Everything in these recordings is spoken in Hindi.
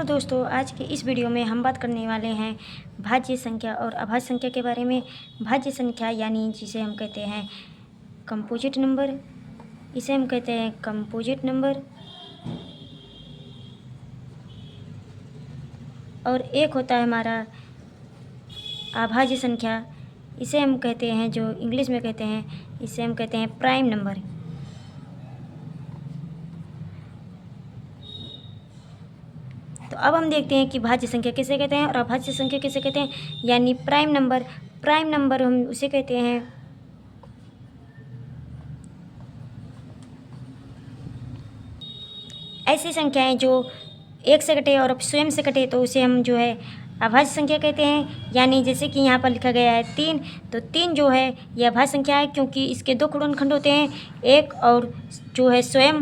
हेलो दोस्तों, आज के इस वीडियो में हम बात करने वाले हैं भाज्य संख्या और अभाज्य संख्या के बारे में। भाज्य संख्या यानी जिसे हम कहते हैं कंपोजिट नंबर, इसे हम कहते हैं कंपोजिट नंबर। और एक होता है हमारा अभाज्य संख्या, इसे हम कहते हैं, जो इंग्लिश में कहते हैं, इसे हम कहते हैं प्राइम नंबर। तो अब हम देखते हैं कि भाज्य संख्या किसे कहते हैं और अभाज्य संख्या किसे कहते हैं, यानी प्राइम नंबर। प्राइम नंबर हम उसे कहते हैं ऐसी संख्याएं जो एक से कटे और स्वयं से कटे, तो उसे हम जो है अभाज्य संख्या कहते हैं। यानी जैसे कि यहाँ पर लिखा गया है 3, तो 3 जो है यह अभाज्य संख्या है, क्योंकि इसके दो गुणनखंड होते हैं, एक और जो है स्वयं,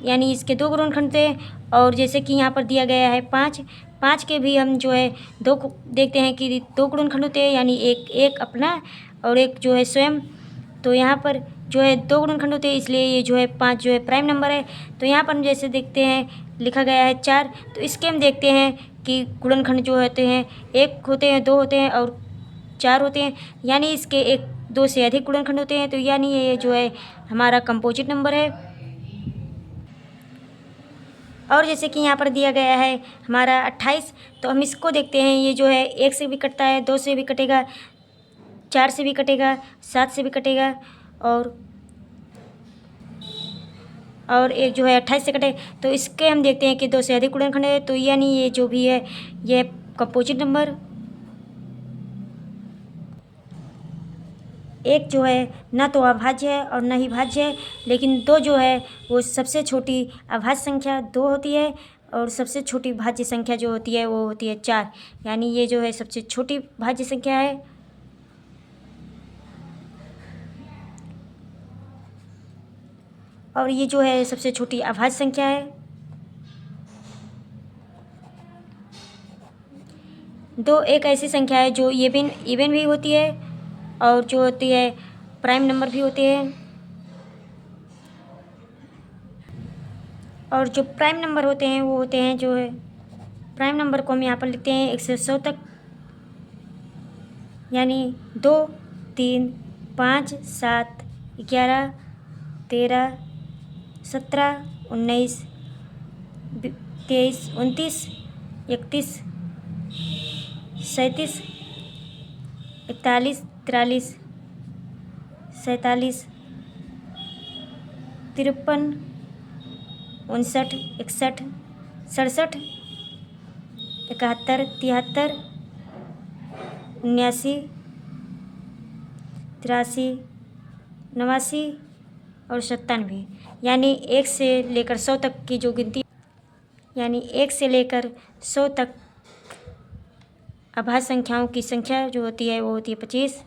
यानी इसके दो गुणनखंड थे। और जैसे कि यहाँ पर दिया गया है 5, 5 के भी हम जो है दो देखते हैं कि दो गुणनखंड होते हैं, यानी एक अपना और एक जो है स्वयं। तो यहाँ पर जो है दो गुणनखंड होते हैं, इसलिए ये जो है 5 जो है प्राइम नंबर है। तो यहाँ पर हम जैसे देखते हैं लिखा गया है 4, तो इसके हम देखते हैं कि गुणनखंड जो होते हैं, एक होते हैं, दो होते हैं और 4 होते हैं, यानी इसके एक दो से अधिक गुणनखंड होते हैं। तो यानी ये जो है हमारा कंपोजिट नंबर है। और जैसे कि यहाँ पर दिया गया है हमारा 28, तो हम इसको देखते हैं, ये जो है 1 से भी कटता है, 2 से भी कटेगा, 4 से भी कटेगा, 7 से भी कटेगा, और एक जो है 28 से कटे। तो इसके हम देखते हैं कि 2 से अधिक गुणनखंड है, तो यानी ये जो भी है ये कंपोजिट नंबर। एक जो है ना तो अभाज्य है और ना ही भाज्य है, लेकिन 2 जो है वो सबसे छोटी अभाज्य संख्या 2 होती है, और सबसे छोटी भाज्य संख्या जो होती है वो होती है 4, यानी ये जो है सबसे छोटी भाज्य संख्या है। और ये जो है सबसे छोटी अभाज्य संख्या है। 2 एक ऐसी संख्या है जो इवन भी होती है और जो होती है प्राइम नंबर भी होती है। और जो प्राइम नंबर होते हैं वो होते हैं, जो है प्राइम नंबर को हम यहाँ पर लिखते हैं 1 से 100 तक, यानी 2, 3, 5, 7, 11, 13, 17, 19, 23, 29, 31, 37, 41, 43, 47, 53, 59, 61, 67, 71, 73, 79, 83, 89 और 97, यानी 1 से लेकर 100 तक की जो गिनती, यानी 1 से लेकर 100 तक अभाज्य संख्याओं की संख्या जो होती है वो होती है 25।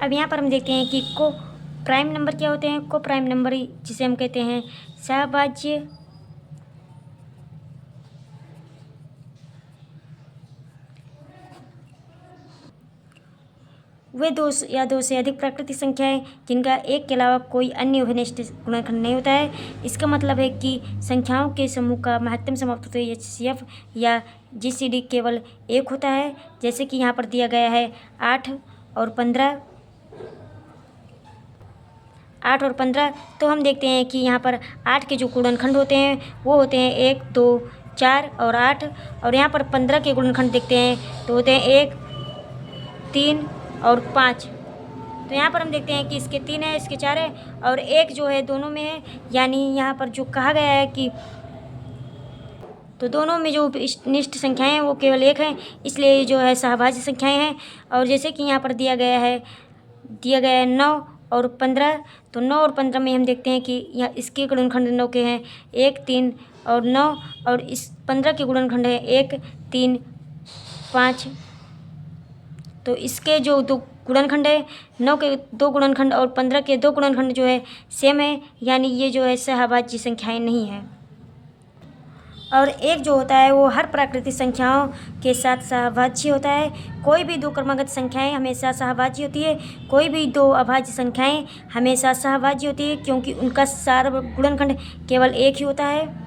अब यहाँ पर हम देखते हैं कि को प्राइम नंबर क्या होते हैं। को प्राइम नंबर जिसे हम कहते हैं सहभाज्य, वे 2 या 2 से अधिक प्राकृतिक संख्याएं जिनका एक के अलावा कोई अन्य अभिनिष्ट गुणनखंड नहीं होता है। इसका मतलब है कि संख्याओं के समूह का महत्तम समाप्त HCF या GCD केवल एक होता है। जैसे कि यहाँ पर दिया गया है 8 और 15, 8 और 15, तो हम देखते हैं कि यहाँ पर 8 के जो गुणनखंड होते हैं वो होते हैं 1, 2, 4 और 8, और यहाँ पर 15 के गुणनखंड देखते हैं तो होते हैं 1, 3 और 5। तो यहाँ पर हम देखते हैं कि इसके 3 है, इसके 4 है और 1 जो है दोनों में है, यानी यहाँ पर जो कहा गया है कि तो दोनों में जो निष्ठ संख्याएं हैं वो केवल 1 है, इसलिए जो है सहभाज्य संख्याएं हैं। और जैसे कि यहाँ पर दिया गया है 9 और 15, तो 9 और 15 में हम देखते हैं कि यहाँ इसके गुणनखंड 9 के हैं, 1, 3 और 9, और इस 15 के गुणनखंड है 1, 3, 5। तो इसके जो दो गुणनखंड है, 9 के 2 गुणनखंड और 15 के 2 गुणनखंड जो है सेम है, यानी ये जो है सहभाज्य संख्याएं नहीं है। और एक जो होता है वो हर प्राकृतिक संख्याओं के साथ सहभाज्य होता है। कोई भी 2 क्रमागत संख्याएं हमेशा सहभाज्य होती है, कोई भी 2 अभाज्य संख्याएं हमेशा सहभाज्य होती है, क्योंकि उनका सार्वगुणनखंड केवल एक ही होता है।